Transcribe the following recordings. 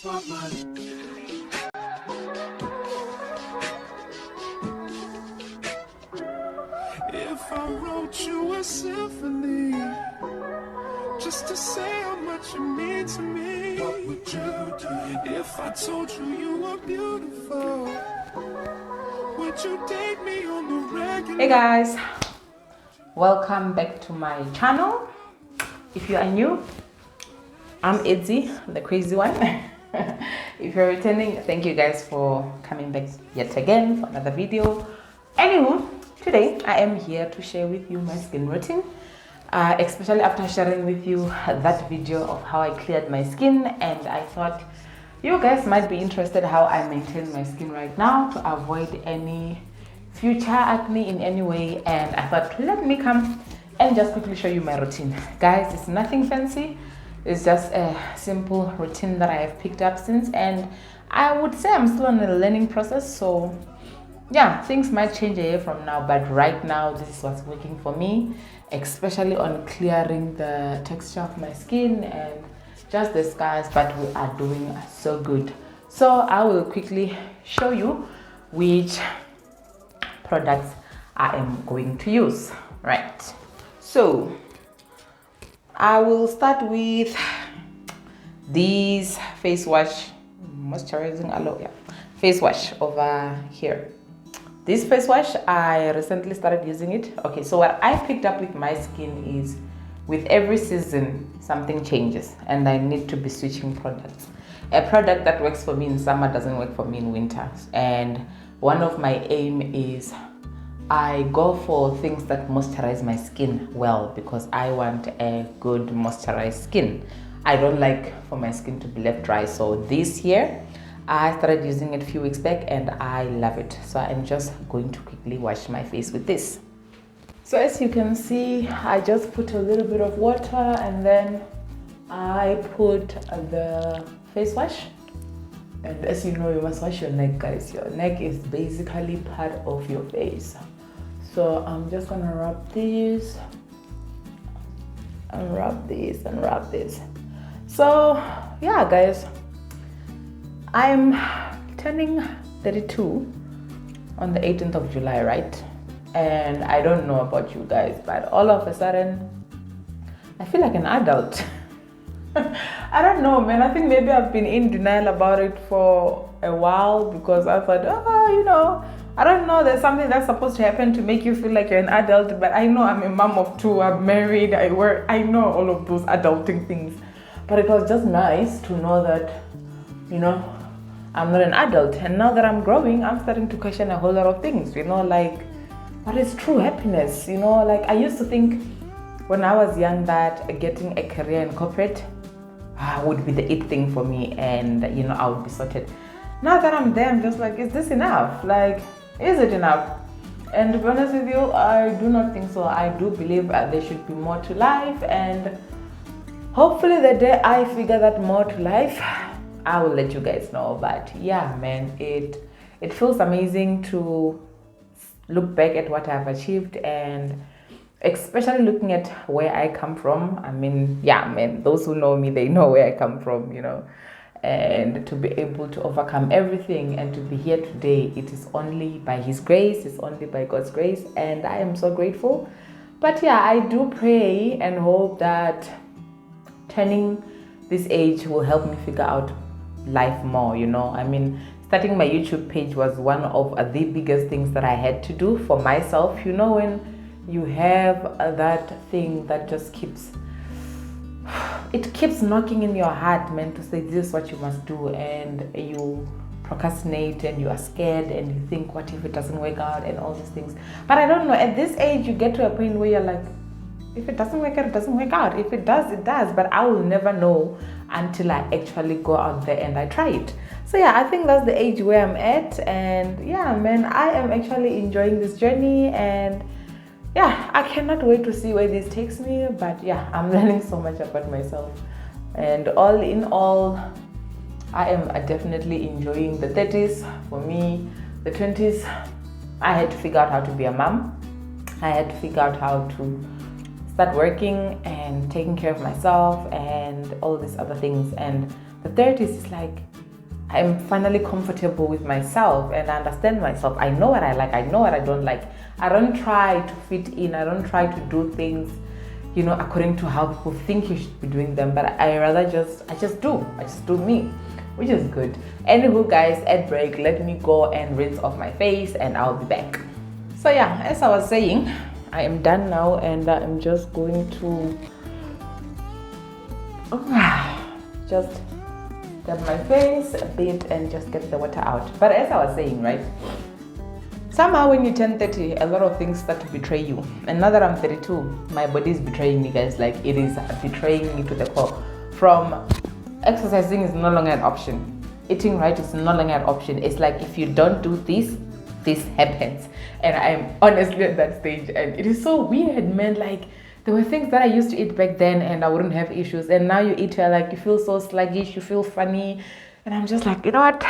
If I wrote you a symphony just to say how much you mean to me, what would you do? If I told you you were beautiful, would you date me on the regular? Hey guys, welcome back to my channel. If you are new, I'm Izzy, the crazy one. If you're returning, thank you guys for coming back yet again for another video. Anywho, today I am here to share with you my skin routine, especially after sharing with you that video of how I cleared my skin, and I thought you guys might be interested how I maintain my skin right now to avoid any future acne in any way. And I thought, let me come and just quickly show you my routine. Guys, it's nothing fancy, it's just a simple routine that I have picked up since, and I would say I'm still in a learning process, so yeah, things might change a year from now, but right now this is what's working for me, especially on clearing the texture of my skin and just the scars. But we are doing so good, so I will quickly show you which products I am going to use. Right, so I will start with these face wash, moisturizing aloe, yeah, face wash over here. This face wash, I recently started using it. Okay, so what I picked up with my skin is with every season something changes and I need to be switching products. A product that works for me in summer doesn't work for me in winter, and one of my aim is I go for things that moisturize my skin well, because I want a good moisturized skin. I don't like for my skin to be left dry. So this year I started using it a few weeks back and I love it. So I'm just going to quickly wash my face with this. So as you can see, I just put a little bit of water and then I put the face wash. And as you know, you must wash your neck, guys. Your neck is basically part of your face. So I'm just gonna rub this and rub this and rub this. So yeah, guys, I'm turning 32 on the 18th of July, right? And I don't know about you guys, but all of a sudden I feel like an adult. I don't know, man. I think maybe I've been in denial about it for a while, because I thought, I don't know, there's something that's supposed to happen to make you feel like you're an adult. But I know I'm a mom of two, I'm married, I work, I know all of those adulting things. But it was just nice to know that, I'm not an adult. And now that I'm growing, I'm starting to question a whole lot of things, like what is true happiness? Like I used to think when I was young that getting a career in corporate would be the it thing for me, and I would be sorted. Now that I'm there, I'm just like, is this enough? Like, is it enough? And to be honest with you, I do not think so. I do believe there should be more to life, and hopefully the day I figure that more to life, I will let you guys know. But yeah, man, it feels amazing to look back at what I've achieved, and especially looking at where I come from. I mean, yeah, man, those who know me, they know where I come from, and to be able to overcome everything and to be here today, it is only by His grace, it's only by God's grace, and I am so grateful. But yeah, I do pray and hope that turning this age will help me figure out life more. I mean, starting my YouTube page was one of the biggest things that I had to do for myself. When you have that thing that just keeps knocking in your heart, man, to say this is what you must do, and you procrastinate and you are scared and you think, what if it doesn't work out, and all these things. But I don't know, at this age you get to a point where you're like, if it doesn't work out, it doesn't work out. If it does, it does. But I will never know until I actually go out there and I try it. So yeah, I think that's the age where I'm at. And yeah, man, I am actually enjoying this journey. And yeah, I cannot wait to see where this takes me. But yeah, I'm learning so much about myself. And all in all, I am definitely enjoying the 30s. For me, the 20s, I had to figure out how to be a mom. I had to figure out how to start working and taking care of myself and all these other things. And the 30s is like, I'm finally comfortable with myself and I understand myself. I know what I like, I know what I don't like. I don't try to fit in, I don't try to do things, according to how people think you should be doing them, but I rather just do me, which is good. Anywho guys, ad break, let me go and rinse off my face and I'll be back. So yeah, as I was saying, I am done now and I'm just going to just dab my face a bit and just get the water out. But as I was saying, right, somehow when you turn 30, a lot of things start to betray you. And now that I'm 32, my body is betraying me, guys. Like, it is betraying me to the core. From exercising is no longer an option. Eating right is no longer an option. It's like, if you don't do this, this happens. And I'm honestly at that stage. And it is so weird, man. Like, there were things that I used to eat back then and I wouldn't have issues. And now you eat, like, you feel so sluggish, you feel funny. And I'm just like, you know what?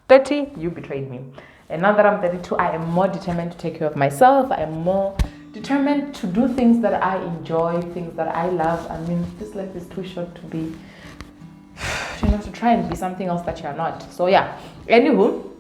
30, you betrayed me. And now that I'm 32, I am more determined to take care of myself. I am more determined to do things that I enjoy, things that I love. I mean, this life is too short to be, to try and be something else that you're not. So yeah, anywho,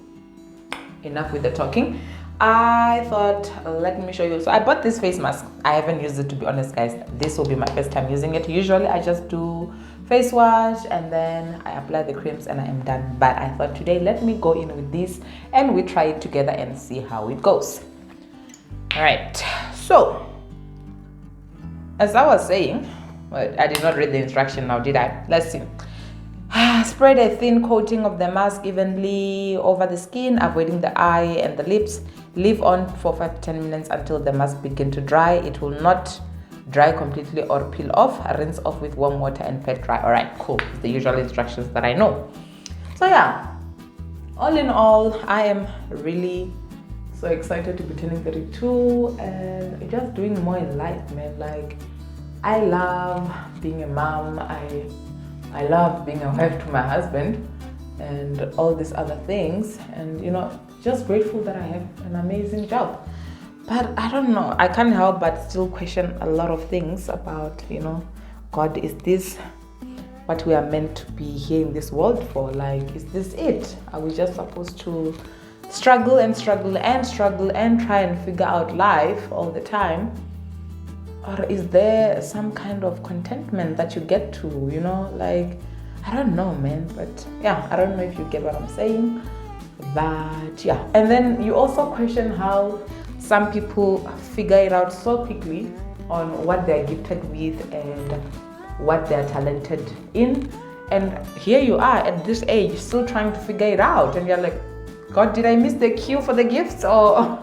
enough with the talking. I thought, let me show you. So I bought this face mask. I haven't used it, to be honest, guys. This will be my first time using it. Usually I just do face wash and then I apply the creams and I am done. But I thought today, let me go in with this and we try it together and see how it goes. All right. So, as I was saying, well, I did not read the instruction now, did I? Let's see. Spread a thin coating of the mask evenly over the skin, avoiding the eye and the lips. Leave on for 5 to 10 minutes until the mask begins to dry. It will not dry completely or peel off. Rinse off with warm water and pat dry. All right, cool. It's the usual instructions that I know. So yeah, all in all, I am really so excited to be turning 32 and just doing more in life, man. Like, I love being a mom. I love being a wife to my husband and all these other things, and just grateful that I have an amazing job. But I don't know, I can't help but still question a lot of things about, God, is this what we are meant to be here in this world for? Like, is this it? Are we just supposed to struggle and struggle and struggle and try and figure out life all the time? Or is there some kind of contentment that you get to, like, I don't know, man. But yeah, I don't know if you get what I'm saying. But yeah, and then you also question how some people figure it out so quickly on what they're gifted with and what they're talented in. And here you are at this age still trying to figure it out, and you're like, God, did I miss the cue for the gifts? Or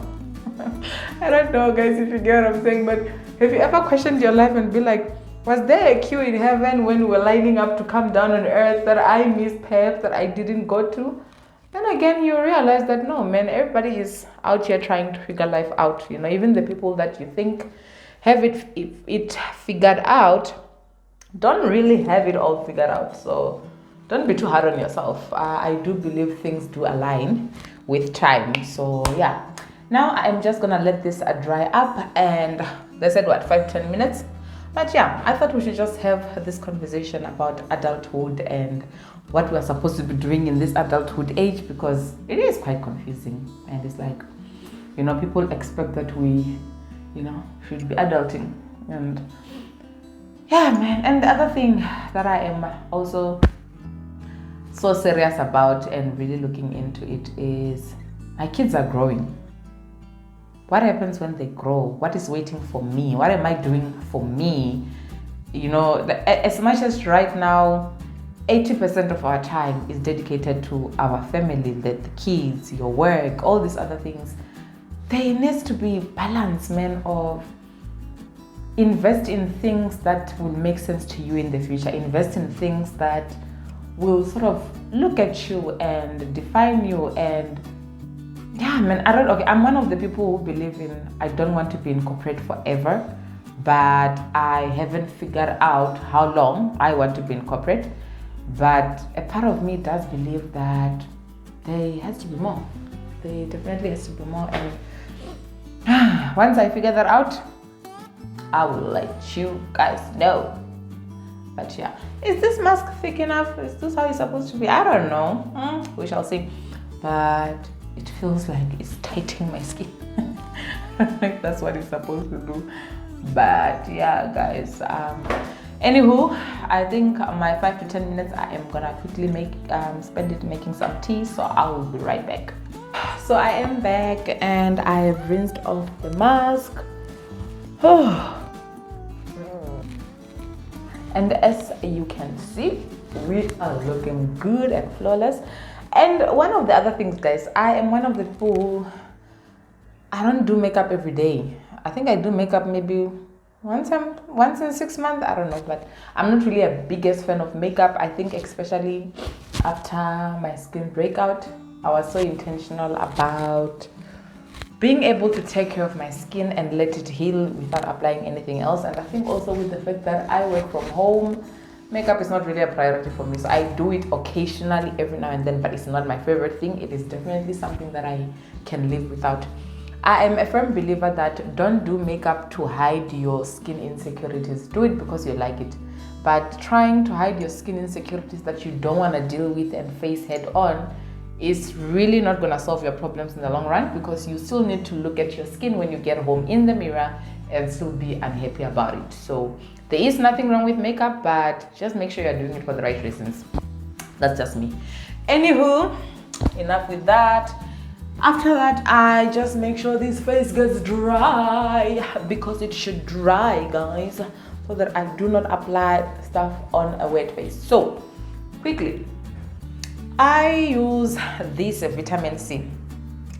I don't know, guys, if you get what I'm saying. But have you ever questioned your life and be like, was there a queue in heaven when we were lining up to come down on earth that I missed, perhaps, that I didn't go to? Then again, you realize that no, man, everybody is out here trying to figure life out. Even the people that you think have it figured out don't really have it all figured out. So don't be too hard on yourself. I do believe things do align with time. So yeah, now I'm just gonna let this dry up, and they said 5-10 minutes. But yeah, I thought we should just have this conversation about adulthood and what we're supposed to be doing in this adulthood age, because it is quite confusing. And it's like, people expect that we, should be adulting. And yeah, man. And the other thing that I am also so serious about and really looking into it is my kids are growing. What happens when they grow? What is waiting for me? What am I doing for me? As much as right now, 80% of our time is dedicated to our family, the kids, your work, all these other things. There needs to be balance, man, of invest in things that will make sense to you in the future. Invest in things that will sort of look at you and define you. And yeah, man, I'm one of the people who believe in, I don't want to be in corporate forever, but I haven't figured out how long I want to be in corporate. But a part of me does believe that there has to be more. There definitely has to be more. And once I figure that out, I will let you guys know. But yeah, is this mask thick enough? Is this how it's supposed to be? I don't know. we shall see. But it feels like it's tightening my skin. That's what it's supposed to do. But yeah, guys, anywho, I think my 5 to 10 minutes I am gonna quickly spend it making some tea, so I will be right back. So I am back and I have rinsed off the mask. And as you can see, we are looking good and flawless. And one of the other things, guys, I am one of the people who, I don't do makeup every day. I think I do makeup maybe once in 6 months, I don't know, but I'm not really a biggest fan of makeup. I think especially after my skin breakout, I was so intentional about being able to take care of my skin and let it heal without applying anything else. And I think also with the fact that I work from home, makeup is not really a priority for me. So I do it occasionally every now and then, but it's not my favorite thing. It is definitely something that I can live without. I am a firm believer that don't do makeup to hide your skin insecurities. Do it because you like it. But trying to hide your skin insecurities that you don't want to deal with and face head on is really not going to solve your problems in the long run, because you still need to look at your skin when you get home in the mirror and still be unhappy about it. So there is nothing wrong with makeup, but just make sure you're doing it for the right reasons. That's just me. Anywho, enough with that. After that, I just make sure this face gets dry, because it should dry, guys, so that I do not apply stuff on a wet face. So quickly, I use this vitamin C.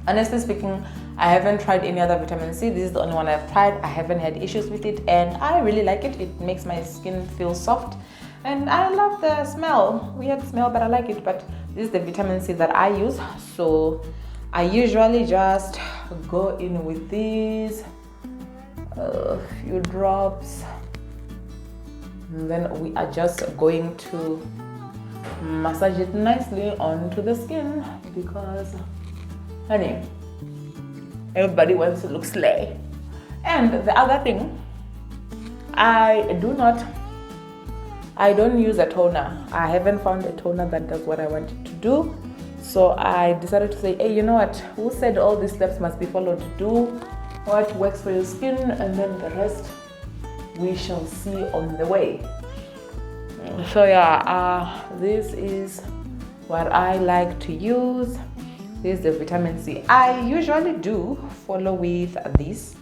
Honestly speaking, I haven't tried any other vitamin C. This is the only one I've tried. I haven't had issues with it and I really like it. It makes my skin feel soft and I love the smell. Weird smell, but I like it. But this is the vitamin C that I use. So I usually just go in with these, a few drops. And then we are just going to massage it nicely onto the skin, because honey, everybody wants to look slay. And the other thing, I don't use a toner. I haven't found a toner that does what I want it to do. So I decided to say, hey, you know what, who said all these steps must be followed? To do what works for your skin, and then the rest we shall see on the way. So yeah, this is what I like to use. This is the vitamin C. I usually do follow with this,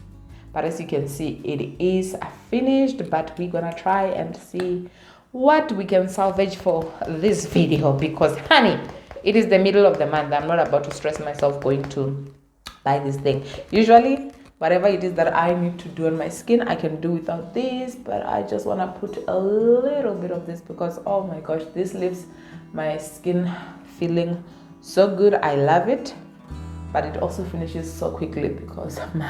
but as you can see, it is finished. But we're gonna try and see what we can salvage for this video, because honey, it is the middle of the month. I'm not about to stress myself going to buy this thing. Usually whatever it is that I need to do on my skin, I can do without this, but I just want to put a little bit of this because, oh my gosh, this leaves my skin feeling so good. I love it, but it also finishes so quickly because my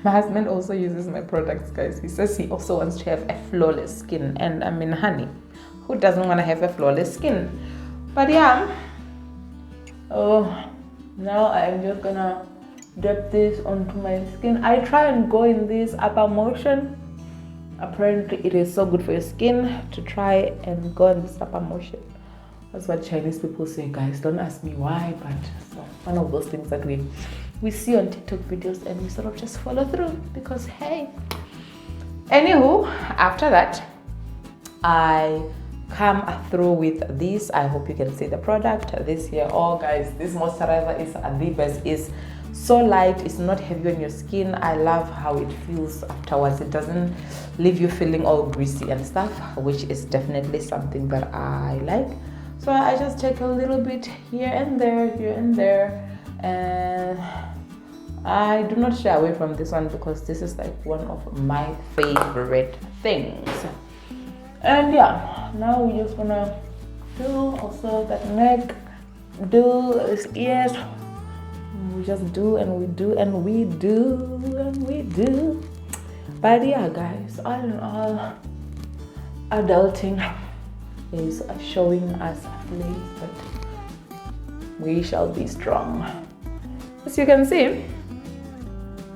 husband also uses my products, guys. He says he also wants to have a flawless skin, and I mean, honey, who doesn't want to have a flawless skin? But yeah, now I'm just gonna dip this onto my skin. I try and go in this upper motion. Apparently it is so good for your skin to try and go in this upper motion. That's what Chinese people say, guys. Don't ask me why, but it's one of those things that we see on TikTok videos and we sort of just follow through because hey. Anywho, after that, I come through with this. I hope you can see the product. This here, oh guys, this moisturizer is the best. Is so light, it's not heavy on your skin. I love how it feels afterwards. It doesn't leave you feeling all greasy and stuff, which is definitely something that I like. So I just take a little bit here and there, and I do not shy away from this one because this is like one of my favorite things. And yeah, now we're just gonna do also that neck, do his ears. We just do and we do and we do and we do. But yeah, guys, all in all, adulting is showing us flaws, but we shall be strong. As you can see,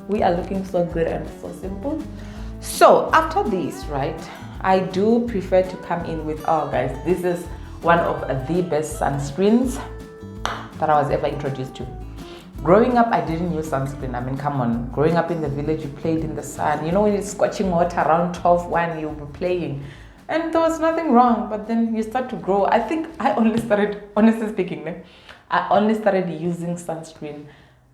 we are looking so good and so simple. So after this, right, I do prefer to come in with, oh guys, this is one of the best sunscreens that I was ever introduced to. Growing up, I didn't use sunscreen. I mean, come on. Growing up in the village, you played in the sun. You know, when it's scorching hot around 12, 1, you'll be playing. And there was nothing wrong. But then you start to grow. I think I only started, honestly speaking, I only started using sunscreen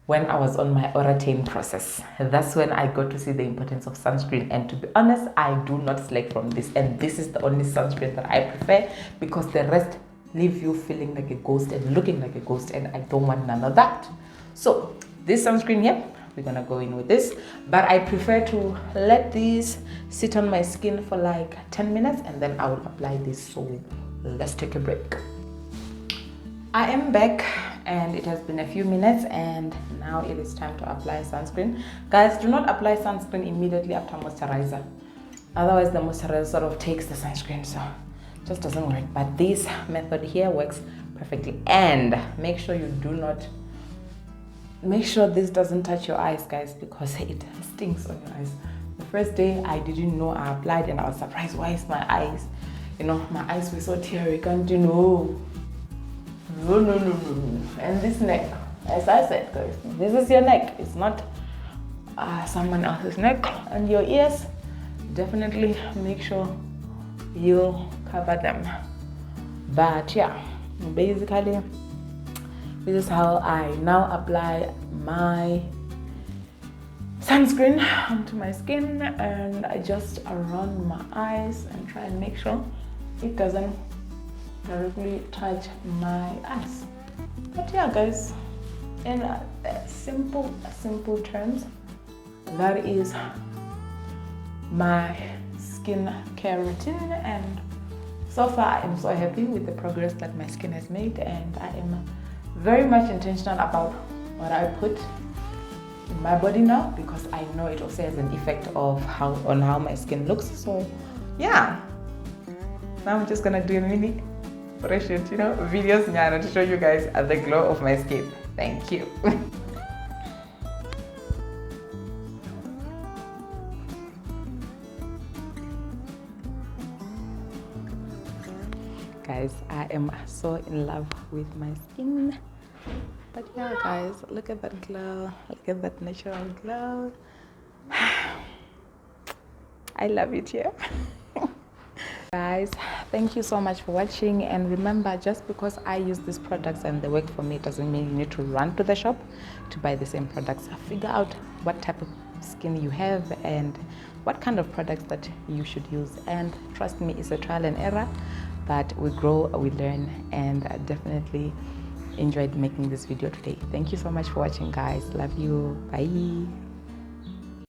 when I was on my Oratane process. That's when I got to see the importance of sunscreen. And to be honest, I do not slack from this. And this is the only sunscreen that I prefer, because the rest leave you feeling like a ghost and looking like a ghost. And I don't want none of that. So this sunscreen here, we're gonna go in with this, but I prefer to let this sit on my skin for like 10 minutes and then I will apply this. So let's take a break. I am back and it has been a few minutes and now it is time to apply sunscreen. Guys, do not apply sunscreen immediately after moisturizer. Otherwise the moisturizer sort of takes the sunscreen, so it just doesn't work. But this method here works perfectly. And make sure you do not, make sure this doesn't touch your eyes, guys, because it stinks on your eyes. The first day I didn't know I applied and I was surprised, why is my eyes, you know, my eyes were so teary, can't you know? No. And this neck, as I said, guys, this is your neck. It's not someone else's neck. And your ears, definitely make sure you cover them. But yeah, basically, this is how I now apply my sunscreen onto my skin, and I just around my eyes and try and make sure it doesn't directly touch my eyes. But yeah, guys, in simple terms, that is my skincare routine, and so far I am so happy with the progress that my skin has made, and I am very much intentional about what I put in my body now, because I know it also has an effect of how my skin looks. So yeah, now I'm just gonna do a mini reshoot, you know, videos now to show you guys the glow of my skin. Thank you. Guys, I am so in love with my skin. But yeah, guys, look at that glow. Look at that natural glow. I love it here. Guys, thank you so much for watching. And remember, just because I use these products and they work for me doesn't mean you need to run to the shop to buy the same products. Figure out what type of skin you have and what kind of products that you should use. And trust me, it's a trial and error, but we grow, we learn, and I definitely enjoyed making this video today. Thank you so much for watching, guys. Love you. Bye.